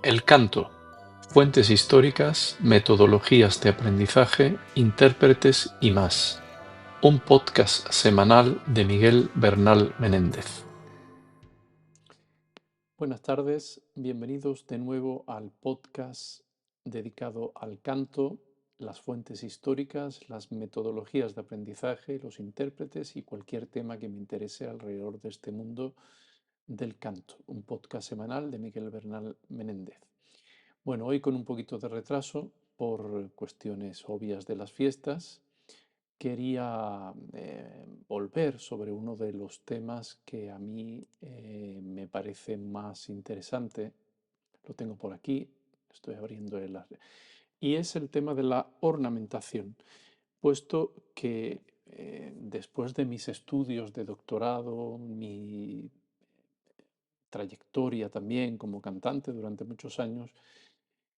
El canto: fuentes históricas, metodologías de aprendizaje, intérpretes y más. Un podcast semanal de Miguel Bernal Menéndez. Buenas tardes, bienvenidos de nuevo al podcast dedicado al canto, las fuentes históricas, las metodologías de aprendizaje, los intérpretes y cualquier tema que me interese alrededor de este mundo del canto. Un podcast semanal de Miguel Bernal Menéndez. Bueno, hoy con un poquito de retraso por cuestiones obvias de las fiestas, quería volver sobre uno de los temas que a mí me parece más interesante. Lo tengo por aquí, estoy abriendo y es el tema de la ornamentación, puesto que después de mis estudios de doctorado, mi trayectoria también como cantante durante muchos años,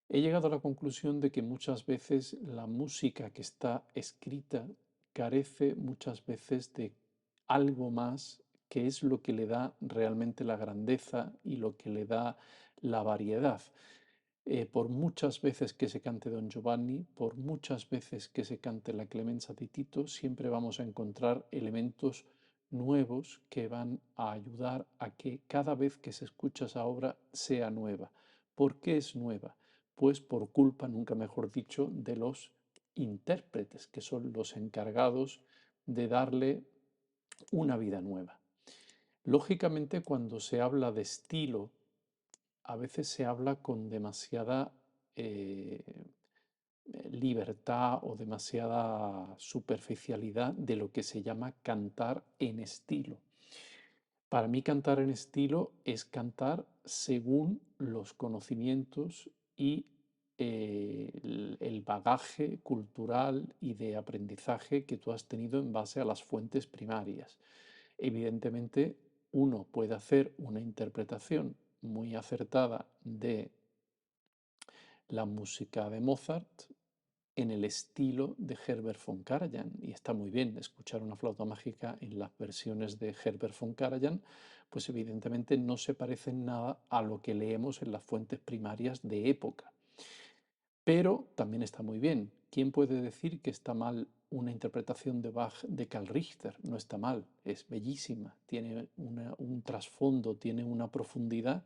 he llegado a la conclusión de que muchas veces la música que está escrita carece muchas veces de algo más que es lo que le da realmente la grandeza y lo que le da la variedad. Por muchas veces que se cante Don Giovanni, por muchas veces que se cante la Clemenza di Tito, siempre vamos a encontrar elementos nuevos que van a ayudar a que cada vez que se escucha esa obra sea nueva. ¿Por qué es nueva? Pues por culpa, nunca mejor dicho, de los intérpretes, que son los encargados de darle una vida nueva. Lógicamente, cuando se habla de estilo, a veces se habla con demasiada eh, libertad o demasiada superficialidad de lo que se llama cantar en estilo. Para mí cantar en estilo es cantar según los conocimientos y el bagaje cultural y de aprendizaje que tú has tenido en base a las fuentes primarias. Evidentemente, uno puede hacer una interpretación muy acertada de la música de Mozart en el estilo de Herbert von Karajan. Y está muy bien escuchar una flauta mágica en las versiones de Herbert von Karajan, pues evidentemente no se parecen nada a lo que leemos en las fuentes primarias de época. Pero también está muy bien. ¿Quién puede decir que está mal una interpretación de Bach de Karl Richter? No está mal, es bellísima, tiene un trasfondo, tiene una profundidad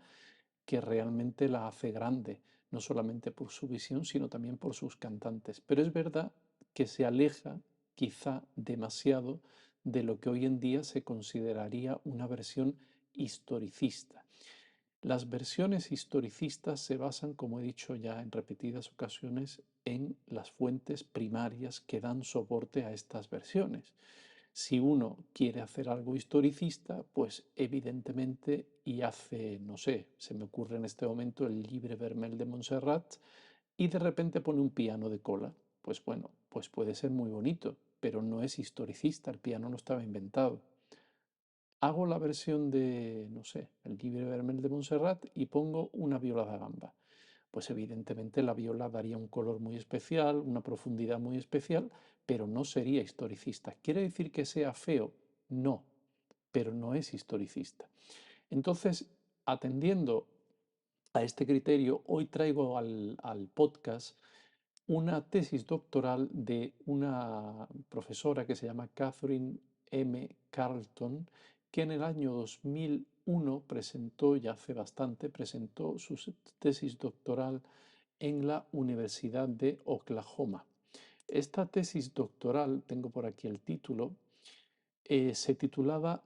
que realmente la hace grande, no solamente por su visión, sino también por sus cantantes. Pero es verdad que se aleja quizá demasiado de lo que hoy en día se consideraría una versión historicista. Las versiones historicistas se basan, como he dicho ya en repetidas ocasiones, en las fuentes primarias que dan soporte a estas versiones. Si uno quiere hacer algo historicista, pues evidentemente y hace, no sé, se me ocurre en este momento el Libre Vermell de Montserrat y de repente pone un piano de cola. Pues bueno, pues puede ser muy bonito, pero no es historicista, el piano no estaba inventado. Hago la versión de, no sé, el Libre Vermell de Montserrat y pongo una viola da gamba. Pues evidentemente la viola daría un color muy especial, una profundidad muy especial, pero no sería historicista. ¿Quiere decir que sea feo? No, pero no es historicista. Entonces, atendiendo a este criterio, hoy traigo al podcast una tesis doctoral de una profesora que se llama Catherine M. Carlton, que en el año 2001 presentó, ya hace bastante, presentó su tesis doctoral en la Universidad de Oklahoma. Esta tesis doctoral, tengo por aquí el título, se titulaba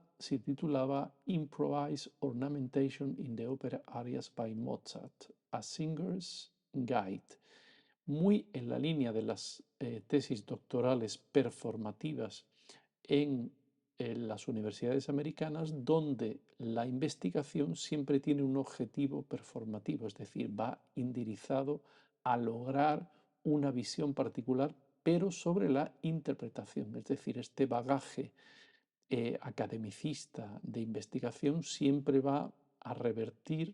Improvised Ornamentation in the Opera Arias by Mozart, A Singer's Guide, muy en la línea de las tesis doctorales performativas en las universidades americanas, donde la investigación siempre tiene un objetivo performativo, es decir, va indirizado a lograr una visión particular, pero sobre la interpretación, es decir, este bagaje academicista de investigación siempre va a revertir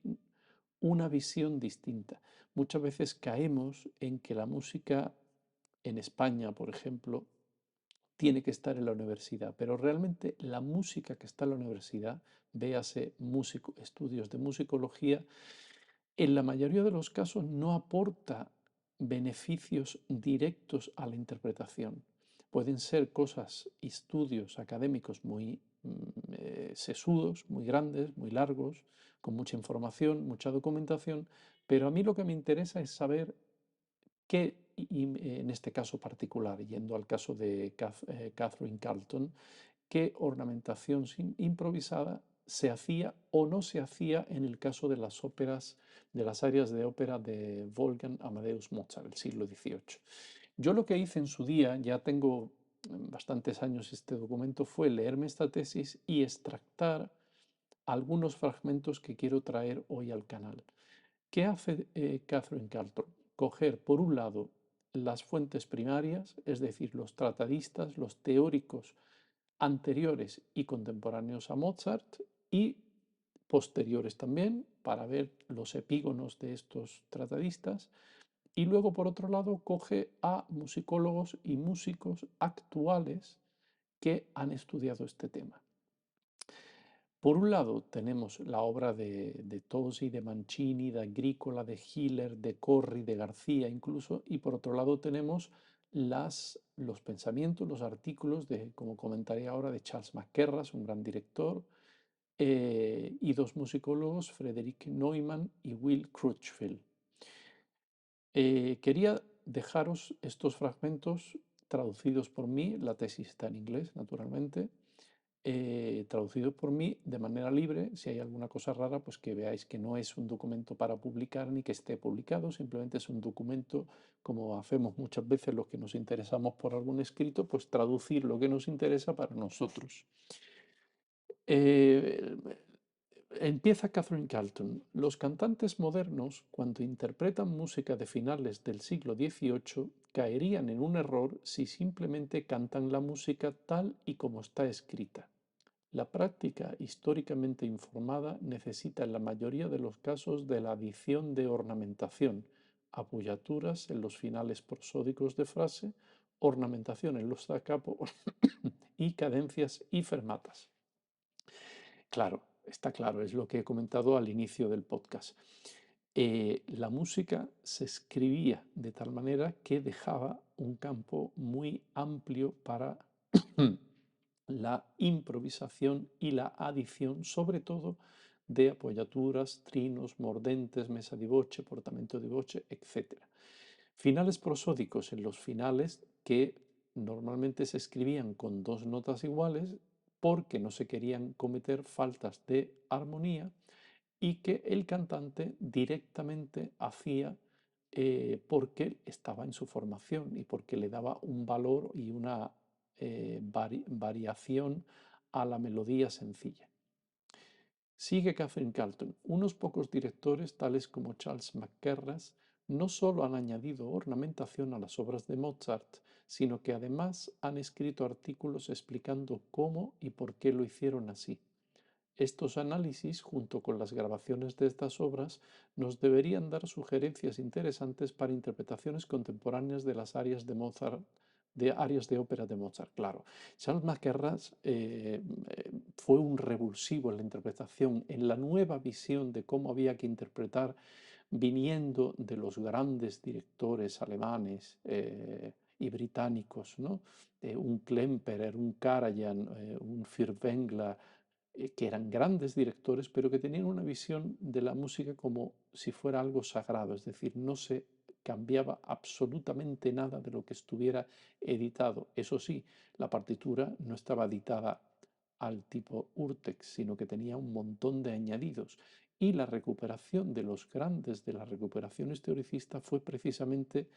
una visión distinta. Muchas veces caemos en que la música en España, por ejemplo, tiene que estar en la universidad, pero realmente la música que está en la universidad, véase músico, estudios de musicología, En la mayoría de los casos no aporta beneficios directos a la interpretación. Pueden ser cosas, estudios académicos muy sesudos, muy grandes, muy largos, con mucha información, mucha documentación, pero a mí lo que me interesa es saber qué, y en este caso particular, yendo al caso de Catherine Carlton, qué ornamentación improvisada se hacía o no se hacía en el caso de las óperas, de las áreas de ópera de Wolfgang Amadeus Mozart, del siglo XVIII. Yo lo que hice en su día, ya tengo bastantes años este documento, fue leerme esta tesis y extractar algunos fragmentos que quiero traer hoy al canal. ¿Qué hace Catherine Carlton? Coger, por un lado, las fuentes primarias, es decir, los tratadistas, los teóricos anteriores y contemporáneos a Mozart y posteriores también, para ver los epígonos de estos tratadistas. Y luego, por otro lado, coge a musicólogos y músicos actuales que han estudiado este tema. Por un lado tenemos la obra de Tosi, de Mancini, de Agricola, de Hiller, de Corri, de García incluso, y por otro lado tenemos los pensamientos, los artículos de, como comentaré ahora, de Charles McKerras, un gran director, y dos musicólogos, Frederick Neumann y Will Crutchfield. Quería dejaros estos fragmentos traducidos por mí, la tesis está en inglés, naturalmente, traducidos por mí de manera libre. Si hay alguna cosa rara, pues que veáis que no es un documento para publicar ni que esté publicado, simplemente es un documento, como hacemos muchas veces los que nos interesamos por algún escrito, pues traducir lo que nos interesa para nosotros. Eh, Empieza Catherine Carlton. Los cantantes modernos, cuando interpretan música de finales del siglo XVIII, caerían en un error si simplemente cantan la música tal y como está escrita. La práctica históricamente informada necesita en la mayoría de los casos de la adición de ornamentación, apoyaturas en los finales prosódicos de frase, ornamentación en los da capo y cadencias y fermatas. Claro, está claro, es lo que he comentado al inicio del podcast. La música se escribía de tal manera que dejaba un campo muy amplio para la improvisación y la adición, sobre todo, de apoyaturas, trinos, mordentes, mesa di voce, portamento di voce, etc. Finales prosódicos en los finales que normalmente se escribían con dos notas iguales porque no se querían cometer faltas de armonía y que el cantante directamente hacía porque estaba en su formación y porque le daba un valor y una variación a la melodía sencilla. Sigue Catherine Carlton. Unos pocos directores, tales como Charles McKerras, no solo han añadido ornamentación a las obras de Mozart, sino que además han escrito artículos explicando cómo y por qué lo hicieron así. Estos análisis, junto con las grabaciones de estas obras, nos deberían dar sugerencias interesantes para interpretaciones contemporáneas de las áreas de Mozart, de áreas de ópera de Mozart. Claro, Charles Mackerras fue un revulsivo en la interpretación, en la nueva visión de cómo había que interpretar, viniendo de los grandes directores alemanes y británicos, ¿no? Un Klemperer, un Karajan, un Furtwängler, que eran grandes directores, pero que tenían una visión de la música como si fuera algo sagrado, es decir, no se cambiaba absolutamente nada de lo que estuviera editado. Eso sí, la partitura no estaba editada al tipo Urtex, sino que tenía un montón de añadidos. Y la recuperación de los grandes de las recuperaciones teoricistas fue precisamente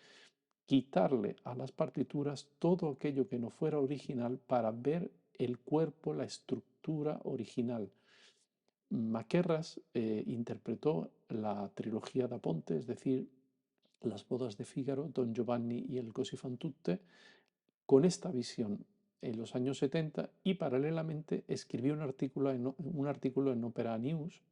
quitarle a las partituras todo aquello que no fuera original para ver el cuerpo, la estructura original. Maquerras interpretó la trilogía da Ponte, es decir, las bodas de Fígaro, Don Giovanni y el Così fan tutte, con esta visión en los años 70 y paralelamente escribió un artículo en Opera News,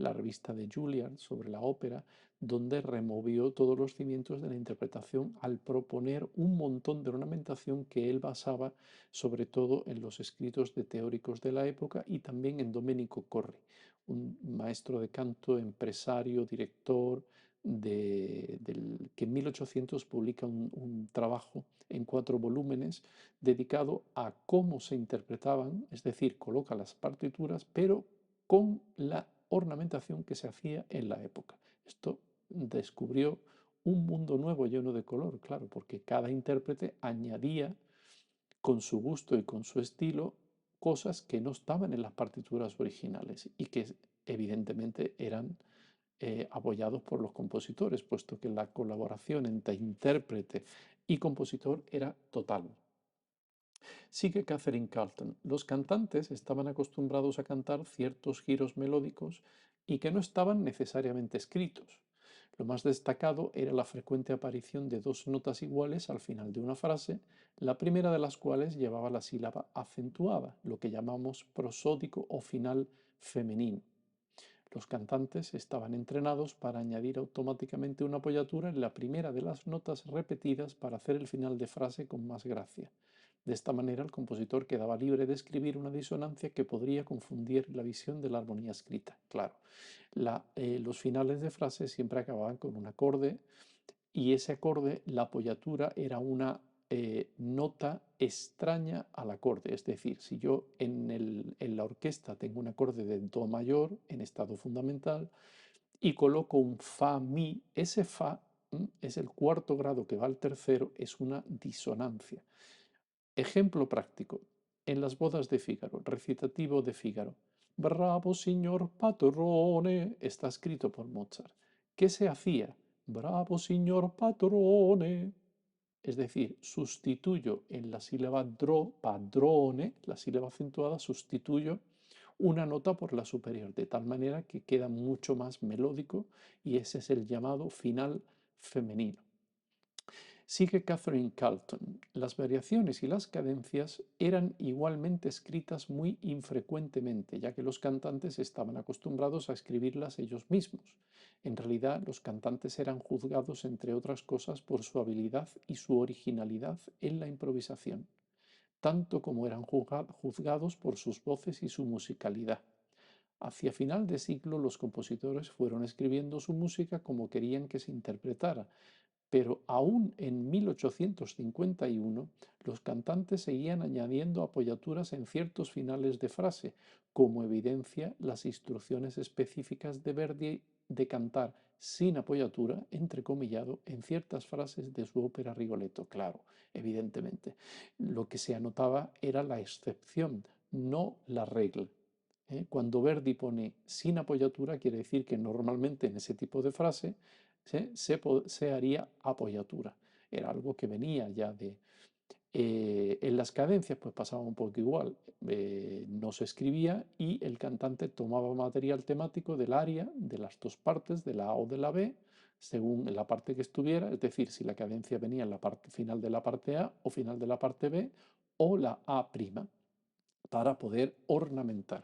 la revista de Juilliard sobre la ópera, donde removió todos los cimientos de la interpretación al proponer un montón de ornamentación que él basaba sobre todo en los escritos de teóricos de la época y también en Domenico Corri, un maestro de canto, empresario, director, que en 1800 publica un trabajo en 4 volúmenes dedicado a cómo se interpretaban, es decir, coloca las partituras, pero con la ornamentación que se hacía en la época. Esto descubrió un mundo nuevo lleno de color, claro, porque cada intérprete añadía con su gusto y con su estilo cosas que no estaban en las partituras originales y que evidentemente eran apoyados por los compositores, puesto que la colaboración entre intérprete y compositor era total. Sigue Catherine Carlton. Los cantantes estaban acostumbrados a cantar ciertos giros melódicos y que no estaban necesariamente escritos. Lo más destacado era la frecuente aparición de dos notas iguales al final de una frase, la primera de las cuales llevaba la sílaba acentuada, lo que llamamos prosódico o final femenino. Los cantantes estaban entrenados para añadir automáticamente una apoyatura en la primera de las notas repetidas para hacer el final de frase con más gracia. De esta manera, el compositor quedaba libre de escribir una disonancia que podría confundir la visión de la armonía escrita. Claro, los finales de frase siempre acababan con un acorde y ese acorde, la apoyatura, era una nota extraña al acorde. Es decir, si yo en la orquesta tengo un acorde de Do mayor en estado fundamental y coloco un Fa Mi, ese Fa es el cuarto grado que va al tercero, es una disonancia. Ejemplo práctico. En las bodas de Fígaro, recitativo de Fígaro. Bravo, signor patrone, está escrito por Mozart. ¿Qué se hacía? Bravo, signor patrone. Es decir, sustituyo en la sílaba dro, padrone, la sílaba acentuada, sustituyo una nota por la superior, de tal manera que queda mucho más melódico y ese es el llamado final femenino. Sigue Catherine Carlton. Las variaciones y las cadencias eran igualmente escritas muy infrecuentemente, ya que los cantantes estaban acostumbrados a escribirlas ellos mismos. En realidad, los cantantes eran juzgados, entre otras cosas, por su habilidad y su originalidad en la improvisación, tanto como eran juzgados por sus voces y su musicalidad. Hacia final de siglo, los compositores fueron escribiendo su música como querían que se interpretara, pero aún en 1851 los cantantes seguían añadiendo apoyaturas en ciertos finales de frase, como evidencia las instrucciones específicas de Verdi de cantar sin apoyatura, entrecomillado, en ciertas frases de su ópera Rigoletto. Claro, evidentemente. Lo que se anotaba era la excepción, no la regla. Cuando Verdi pone sin apoyatura, quiere decir que normalmente en ese tipo de frase se haría apoyatura. Era algo que venía ya de... en las cadencias pues pasaba un poco igual. No se escribía y el cantante tomaba material temático del aria, de las dos partes, de la A o de la B, según la parte que estuviera, es decir, si la cadencia venía en la parte final de la parte A o final de la parte B o la A', para poder ornamentar.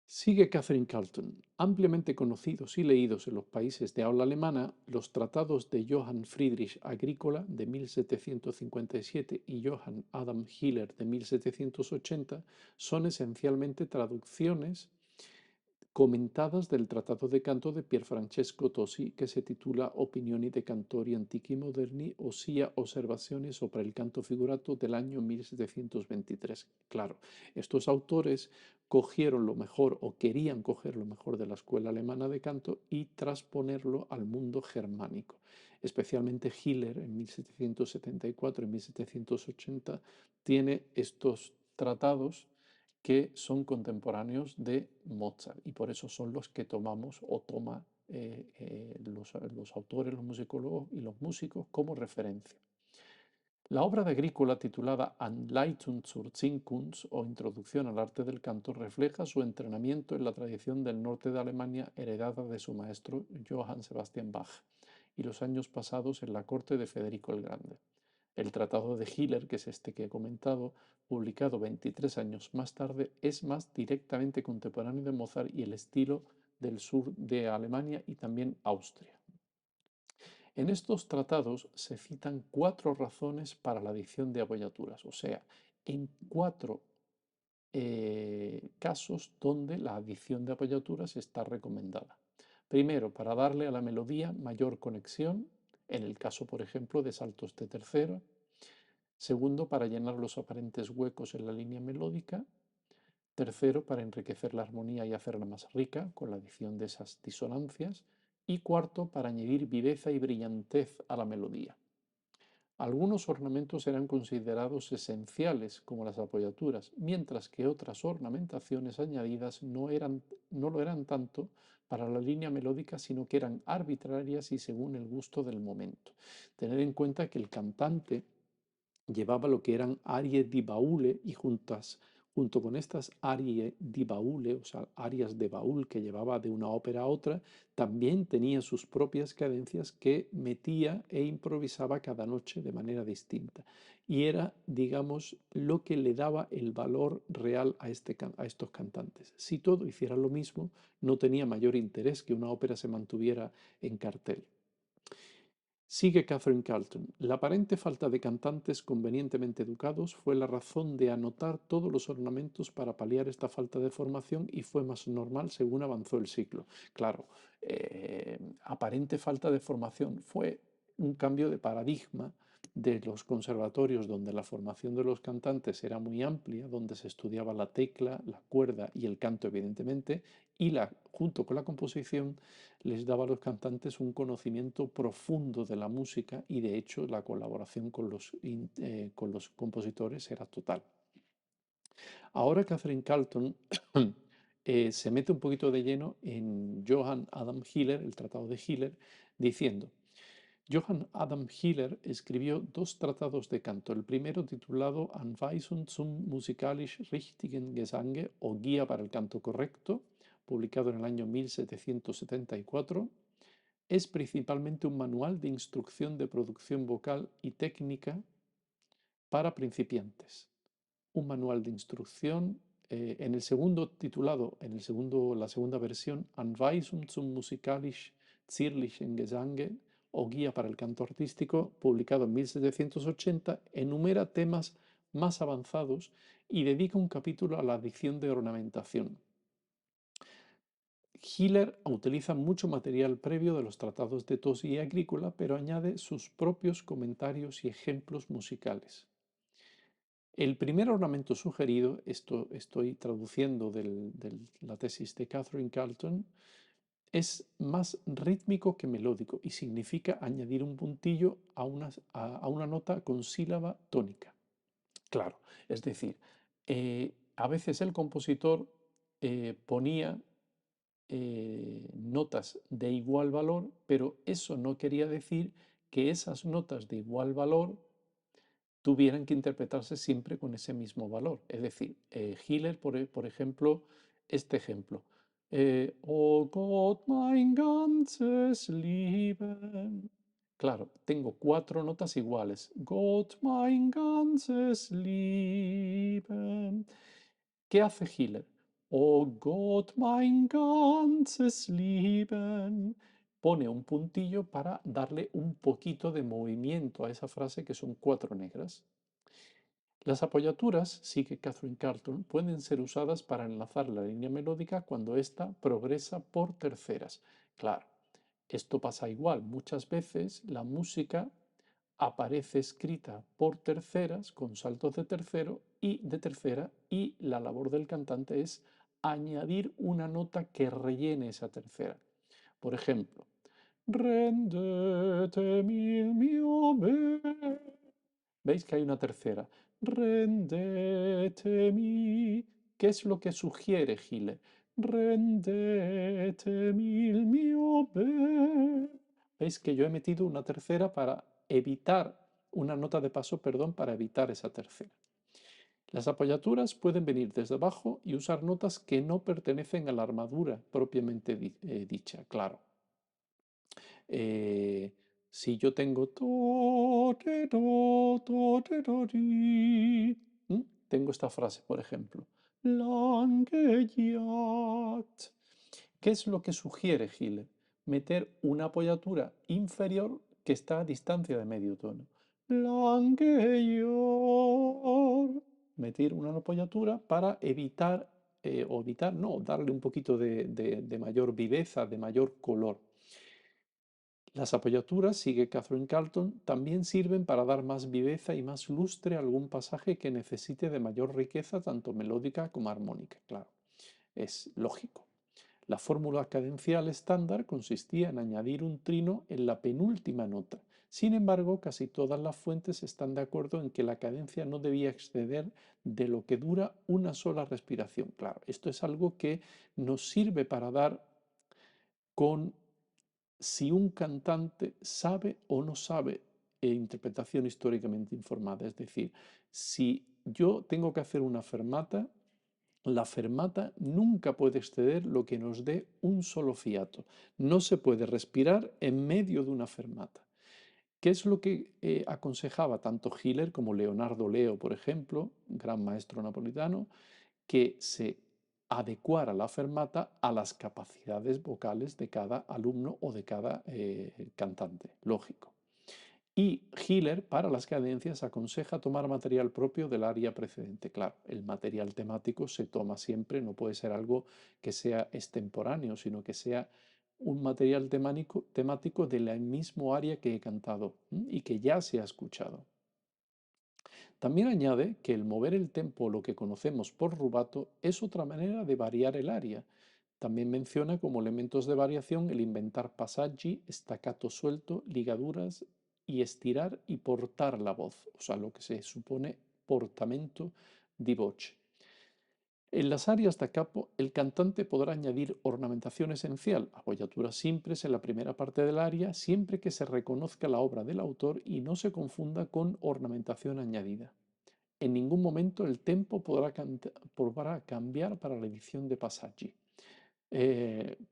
Sigue Catherine Carlton. Ampliamente conocidos y leídos en los países de habla alemana, los tratados de Johann Friedrich Agricola de 1757 y Johann Adam Hiller de 1780 son esencialmente traducciones comentadas del Tratado de Canto de Pierfrancesco Tosi, que se titula Opinioni de Cantori Antichi Moderni, ossia Observaciones sobre el canto figurato del año 1723. Claro, estos autores cogieron lo mejor o querían coger lo mejor de la escuela alemana de canto y transponerlo al mundo germánico. Especialmente Hiller en 1774 y 1780 tiene estos tratados que son contemporáneos de Mozart y por eso son los que tomamos o toma los autores, los musicólogos y los músicos como referencia. La obra de Agrícola titulada Anleitung zur Singkunst o Introducción al arte del canto refleja su entrenamiento en la tradición del norte de Alemania heredada de su maestro Johann Sebastian Bach y los años pasados en la corte de Federico el Grande. El tratado de Hiller, que es este que he comentado, publicado 23 años más tarde, es más directamente contemporáneo de Mozart y el estilo del sur de Alemania y también Austria. En estos tratados se citan 4 razones para la adición de apoyaturas, o sea, en 4 casos donde la adición de apoyaturas está recomendada. Primero, para darle a la melodía mayor conexión, en el caso, por ejemplo, de saltos de tercera. Segundo, para llenar los aparentes huecos en la línea melódica. Tercero, para enriquecer la armonía y hacerla más rica con la adición de esas disonancias. Y cuarto, para añadir viveza y brillantez a la melodía. Algunos ornamentos eran considerados esenciales, como las apoyaturas, mientras que otras ornamentaciones añadidas no lo eran tanto para la línea melódica, sino que eran arbitrarias y según el gusto del momento. Tened en cuenta que el cantante llevaba lo que eran arie di baule y junto con estas arie di baule, o sea, arias de baúl que llevaba de una ópera a otra, también tenía sus propias cadencias que metía e improvisaba cada noche de manera distinta. Y era, digamos, lo que le daba el valor real a estos cantantes. Si todo hiciera lo mismo, no tenía mayor interés que una ópera se mantuviera en cartel. Sigue Catherine Carlton. La aparente falta de cantantes convenientemente educados fue la razón de anotar todos los ornamentos para paliar esta falta de formación y fue más normal según avanzó el siglo. Claro, aparente falta de formación fue un cambio de paradigma de los conservatorios donde la formación de los cantantes era muy amplia, donde se estudiaba la tecla, la cuerda y el canto evidentemente, y junto con la composición les daba a los cantantes un conocimiento profundo de la música y de hecho la colaboración con los compositores era total. Ahora Catherine Carlton se mete un poquito de lleno en Johann Adam Hiller, el Tratado de Hiller, diciendo, Johann Adam Hiller escribió 2 tratados de canto, el primero titulado Anweisung zum musikalisch richtigen Gesange o Guía para el canto correcto, publicado en el año 1774, es principalmente un manual de instrucción de producción vocal y técnica para principiantes. Un manual de instrucción en el segundo titulado, la segunda versión, Anweisung zum musikalisch zierlichen Gesange o Guía para el canto artístico, publicado en 1780, enumera temas más avanzados y dedica un capítulo a la adición de ornamentación. Hiller utiliza mucho material previo de los tratados de Tos y Agrícola, pero añade sus propios comentarios y ejemplos musicales. El primer ornamento sugerido, esto estoy traduciendo de la tesis de Catherine Carlton, es más rítmico que melódico y significa añadir un puntillo a una nota con sílaba tónica. Claro, es decir, a veces el compositor ponía notas de igual valor, pero eso no quería decir que esas notas de igual valor tuvieran que interpretarse siempre con ese mismo valor. Es decir, Hiller, por ejemplo, este ejemplo. Oh Gott, mein ganzes Leben. Claro, tengo 4 notas iguales. Gott, mein ganzes Leben. ¿Qué hace Hiller? Oh Gott, mein ganzes Leben. Pone un puntillo para darle un poquito de movimiento a esa frase que son 4 negras. Las apoyaturas, sigue Catherine Carlton, pueden ser usadas para enlazar la línea melódica cuando ésta progresa por terceras. Claro, esto pasa igual. Muchas veces la música aparece escrita por terceras, con saltos de tercero y de tercera, y la labor del cantante es añadir una nota que rellene esa tercera. Por ejemplo, rendete mio bene. ¿Veis que hay una tercera? Rendetemi. ¿Qué es lo que sugiere Gile? Rendetemi il mio bene. ¿Veis que yo he metido una tercera para evitar, una nota de paso, perdón, para evitar esa tercera? Las apoyaturas pueden venir desde abajo y usar notas que no pertenecen a la armadura propiamente dicha, claro. Eh, si yo tengo to, te, do, te, do, di, tengo esta frase, por ejemplo. Lange Jagd. ¿Qué es lo que sugiere Hiller? Meter una apoyatura inferior que está a distancia de medio tono. Blanqueyor. Meter una apoyatura para evitar, o evitar, no, darle un poquito de mayor viveza, de mayor color. Las apoyaturas, sigue Catherine Carlton, también sirven para dar más viveza y más lustre a algún pasaje que necesite de mayor riqueza, tanto melódica como armónica. Claro, es lógico. La fórmula cadencial estándar consistía en añadir un trino en la penúltima nota. Sin embargo, casi todas las fuentes están de acuerdo en que la cadencia no debía exceder de lo que dura una sola respiración. Claro, esto es algo que nos sirve para dar con si un cantante sabe o no sabe interpretación históricamente informada. Es decir, si yo tengo que hacer una fermata, la fermata nunca puede exceder lo que nos dé un solo fiato. No se puede respirar en medio de una fermata. ¿Qué es lo que aconsejaba tanto Hiller como Leonardo Leo, por ejemplo, gran maestro napolitano, que se adecuara la fermata a las capacidades vocales de cada alumno o de cada cantante, lógico? Y Hiller, para las cadencias, aconseja tomar material propio del área precedente. Claro, el material temático se toma siempre, no puede ser algo que sea extemporáneo, sino que sea un material temático de la mismo área que he cantado y que ya se ha escuchado. También añade que el mover el tempo, lo que conocemos por rubato, es otra manera de variar el aria. También menciona como elementos de variación el inventar passaggi, staccato suelto, ligaduras y estirar y portar la voz, o sea, lo que se supone portamento di voce. En las áreas da capo, el cantante podrá añadir ornamentación esencial, apoyaturas simples en la primera parte del aria, siempre que se reconozca la obra del autor y no se confunda con ornamentación añadida. En ningún momento el tempo podrá cambiar para la edición de passaggi.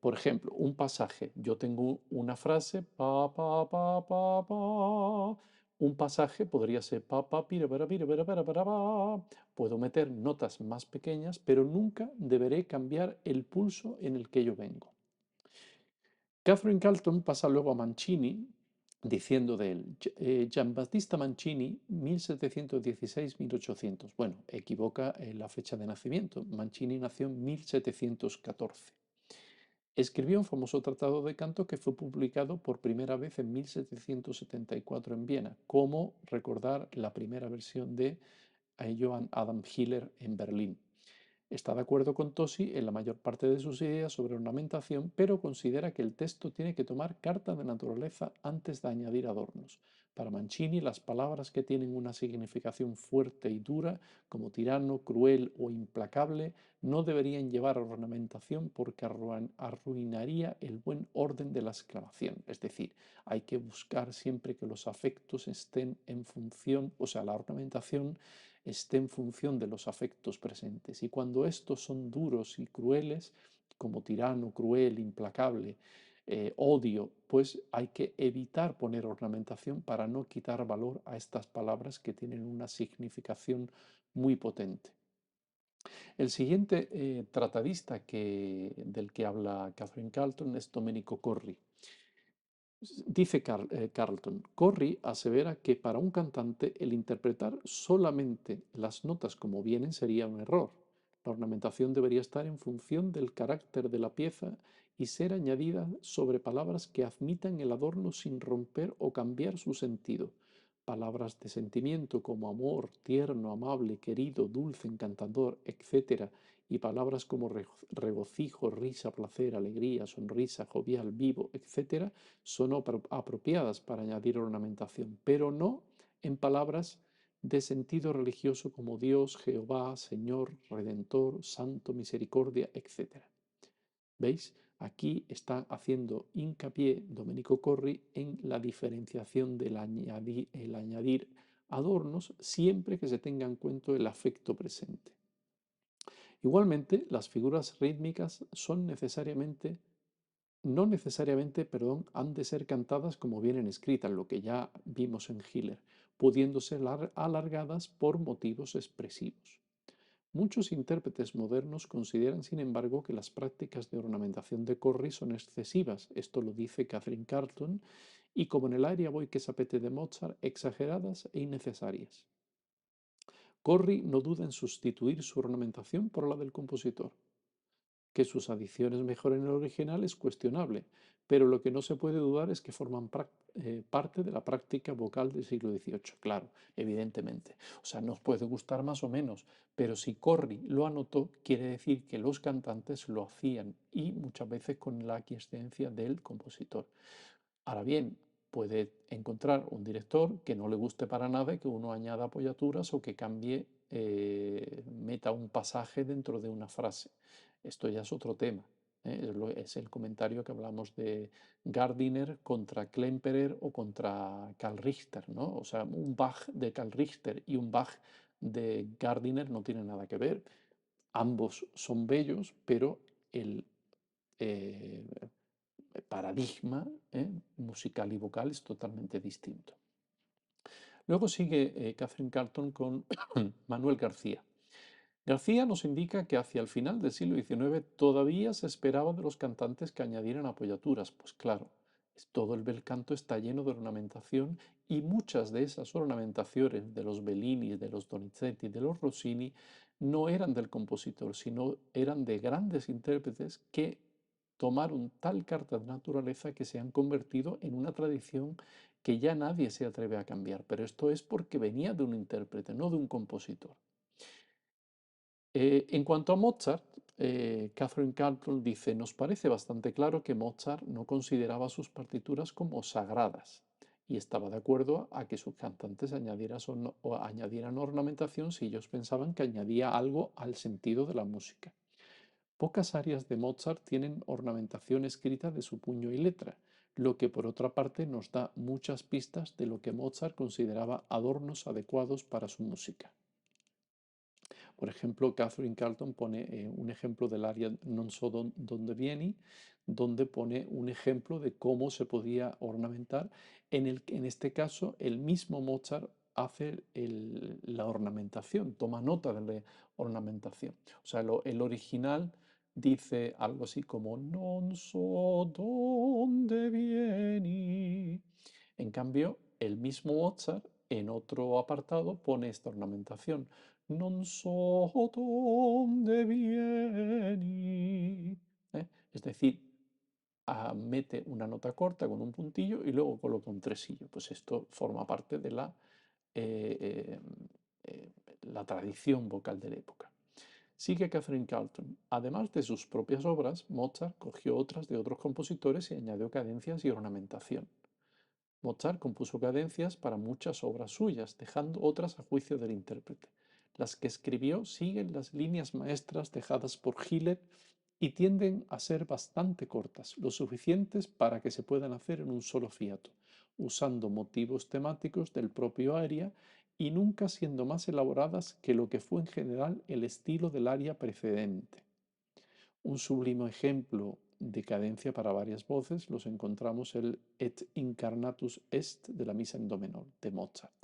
Por ejemplo, un pasaje. Yo tengo una frase, pa, pa, pa, pa, pa. Un pasaje podría ser pa, pa, pira, para, pira, para, pa. Puedo meter notas más pequeñas, pero nunca deberé cambiar el pulso en el que yo vengo. Catherine Carlton pasa luego a Mancini diciendo de él, Giambattista Mancini, 1716-1800. Bueno, equivoca la fecha de nacimiento. Mancini nació en 1714. Escribió un famoso tratado de canto que fue publicado por primera vez en 1774 en Viena, como recordar la primera versión de Johann Adam Hiller en Berlín. Está de acuerdo con Tosi en la mayor parte de sus ideas sobre ornamentación, pero considera que el texto tiene que tomar carta de naturaleza antes de añadir adornos. Para Mancini, las palabras que tienen una significación fuerte y dura, como tirano, cruel o implacable, no deberían llevar ornamentación porque arruinaría el buen orden de la exclamación. Es decir, hay que buscar siempre que los afectos estén en función, o sea, la ornamentación esté en función de los afectos presentes. Y cuando estos son duros y crueles, como tirano, cruel, implacable, odio, pues hay que evitar poner ornamentación para no quitar valor a estas palabras que tienen una significación muy potente. El siguiente tratadista del que habla Catherine Carlton es Domenico Corri. Dice Carlton, Corry asevera que para un cantante el interpretar solamente las notas como vienen sería un error. La ornamentación debería estar en función del carácter de la pieza y ser añadida sobre palabras que admitan el adorno sin romper o cambiar su sentido. Palabras de sentimiento como amor, tierno, amable, querido, dulce, encantador, etc. Y palabras como regocijo, risa, placer, alegría, sonrisa, jovial, vivo, etc. son apropiadas para añadir ornamentación, pero no en palabras de sentido religioso como Dios, Jehová, Señor, Redentor, Santo, Misericordia, etc. ¿Veis? Aquí está haciendo hincapié Domenico Corri en la diferenciación del añadir adornos siempre que se tenga en cuenta el afecto presente. Igualmente, las figuras rítmicas no necesariamente, perdón, han de ser cantadas como vienen escritas, lo que ya vimos en Hiller, pudiendo ser alargadas por motivos expresivos. Muchos intérpretes modernos consideran, sin embargo, que las prácticas de ornamentación de Corri son excesivas. Esto lo dice Catherine Carlton, y como en el Aria voi che sapete de Mozart, exageradas e innecesarias. Corri no duda en sustituir su ornamentación por la del compositor. Que sus adiciones mejoren el original es cuestionable, pero lo que no se puede dudar es que forman parte de la práctica vocal del siglo XVIII, claro, evidentemente. O sea, nos puede gustar más o menos, pero si Corri lo anotó, quiere decir que los cantantes lo hacían y muchas veces con la aquiescencia del compositor. Ahora bien, puede encontrar un director que no le guste para nada y que uno añada apoyaturas o que cambie, meta un pasaje dentro de una frase. Esto ya es otro tema. Es el comentario que hablamos de Gardiner contra Klemperer o contra Karl Richter, ¿no? O sea, un Bach de Karl Richter y un Bach de Gardiner no tienen nada que ver. Ambos son bellos, pero el eh, paradigma musical y vocal es totalmente distinto. Luego sigue Catherine Carlton con Manuel García. García nos indica que hacia el final del siglo XIX todavía se esperaba de los cantantes que añadieran apoyaturas. Pues claro, todo el bel canto está lleno de ornamentación y muchas de esas ornamentaciones de los Bellini, de los Donizetti, de los Rossini no eran del compositor, sino eran de grandes intérpretes que tomaron tal carta de naturaleza que se han convertido en una tradición que ya nadie se atreve a cambiar. Pero esto es porque venía de un intérprete, no de un compositor. En cuanto a Mozart, Catherine Carlton dice, nos parece bastante claro que Mozart no consideraba sus partituras como sagradas y estaba de acuerdo a que sus cantantes añadieran ornamentación si ellos pensaban que añadía algo al sentido de la música. Pocas áreas de Mozart tienen ornamentación escrita de su puño y letra, lo que por otra parte nos da muchas pistas de lo que Mozart consideraba adornos adecuados para su música. Por ejemplo, Catherine Carlton pone un ejemplo del aria Non so donde vieni, donde pone un ejemplo de cómo se podía ornamentar. En este caso, el mismo Mozart hace la ornamentación, toma nota de la ornamentación. O sea, el original dice algo así como Non so donde vieni. En cambio, el mismo Mozart en otro apartado pone esta ornamentación. Non so dónde vieni. Es decir, mete una nota corta con un puntillo y luego coloca un tresillo. Pues esto forma parte de eh, eh, eh, la tradición vocal de la época. Sigue Catherine Carlton. Además de sus propias obras, Mozart cogió otras de otros compositores y añadió cadencias y ornamentación. Mozart compuso cadencias para muchas obras suyas, dejando otras a juicio del intérprete. Las que escribió siguen las líneas maestras dejadas por Hiller y tienden a ser bastante cortas, lo suficientes para que se puedan hacer en un solo fiato, usando motivos temáticos del propio aria y nunca siendo más elaboradas que lo que fue en general el estilo del aria precedente. Un sublime ejemplo de cadencia para varias voces los encontramos en el Et incarnatus est de la Misa en Do menor de Mozart.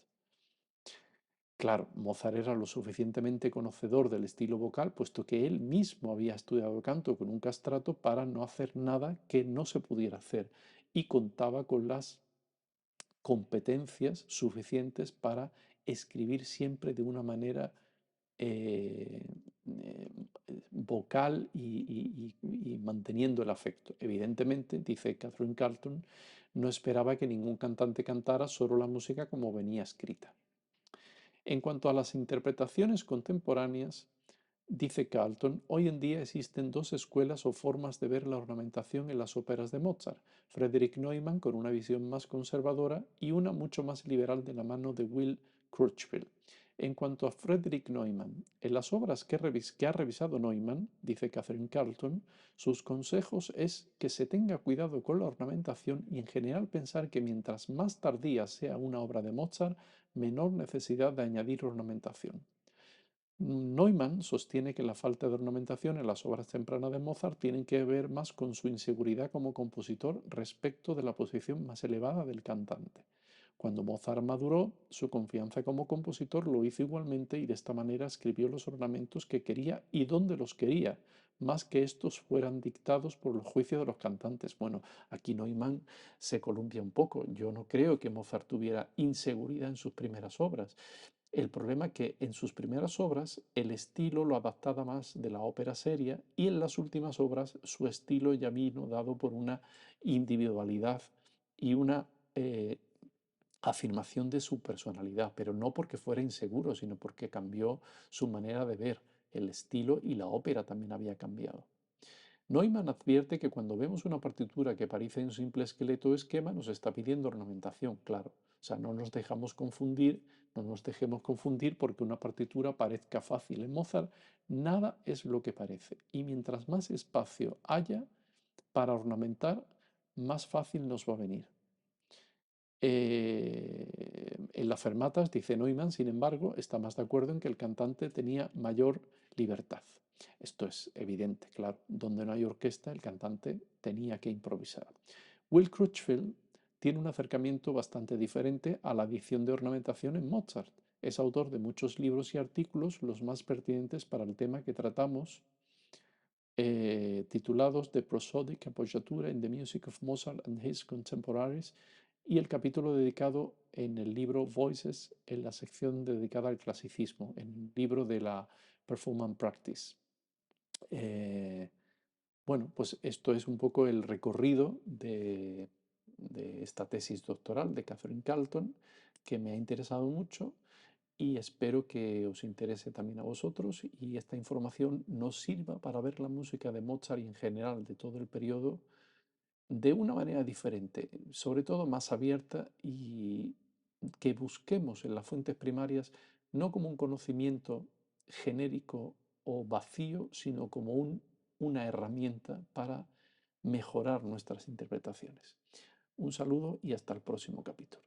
Claro, Mozart era lo suficientemente conocedor del estilo vocal, puesto que él mismo había estudiado canto con un castrato para no hacer nada que no se pudiera hacer y contaba con las competencias suficientes para escribir siempre de una manera eh, eh, vocal y manteniendo el afecto. Evidentemente, dice Catherine Carlton, no esperaba que ningún cantante cantara solo la música como venía escrita. En cuanto a las interpretaciones contemporáneas, dice Carlton, hoy en día existen dos escuelas o formas de ver la ornamentación en las óperas de Mozart, Frederick Neumann con una visión más conservadora y una mucho más liberal de la mano de Will Crutchfield. En cuanto a Frederick Neumann, en las obras que ha revisado Neumann, dice Catherine Carlton, sus consejos es que se tenga cuidado con la ornamentación y en general pensar que mientras más tardía sea una obra de Mozart, menor necesidad de añadir ornamentación. Neumann sostiene que la falta de ornamentación en las obras tempranas de Mozart tiene que ver más con su inseguridad como compositor respecto de la posición más elevada del cantante. Cuando Mozart maduró, su confianza como compositor lo hizo igualmente y de esta manera escribió los ornamentos que quería y donde los quería, más que estos fueran dictados por los juicios de los cantantes. Bueno, aquí Neumann se columpia un poco. Yo no creo que Mozart tuviera inseguridad en sus primeras obras. El problema es que en sus primeras obras el estilo lo adaptaba más de la ópera seria y en las últimas obras su estilo ya vino dado por una individualidad y una afirmación de su personalidad, pero no porque fuera inseguro, sino porque cambió su manera de ver el estilo y la ópera también había cambiado. Neumann advierte que cuando vemos una partitura que parece un simple esqueleto o esquema, nos está pidiendo ornamentación, claro. O sea, no nos dejemos confundir porque una partitura parezca fácil. En Mozart nada es lo que parece. Y mientras más espacio haya para ornamentar, más fácil nos va a venir. En las fermatas, dice Neumann, sin embargo, está más de acuerdo en que el cantante tenía mayor libertad. Esto es evidente, claro. Donde no hay orquesta, el cantante tenía que improvisar. Will Crutchfield tiene un acercamiento bastante diferente a la adición de ornamentación en Mozart. Es autor de muchos libros y artículos, los más pertinentes para el tema que tratamos, titulados The Prosodic Appoggiatura in the Music of Mozart and His Contemporaries, y el capítulo dedicado en el libro Voices, en la sección dedicada al clasicismo, en el libro de la Performance Practice. Bueno, pues esto es un poco el recorrido de esta tesis doctoral de Catherine Carlton, que me ha interesado mucho y espero que os interese también a vosotros y esta información nos sirva para ver la música de Mozart y en general de todo el periodo de una manera diferente, sobre todo más abierta y que busquemos en las fuentes primarias no como un conocimiento genérico o vacío, sino como una herramienta para mejorar nuestras interpretaciones. Un saludo y hasta el próximo capítulo.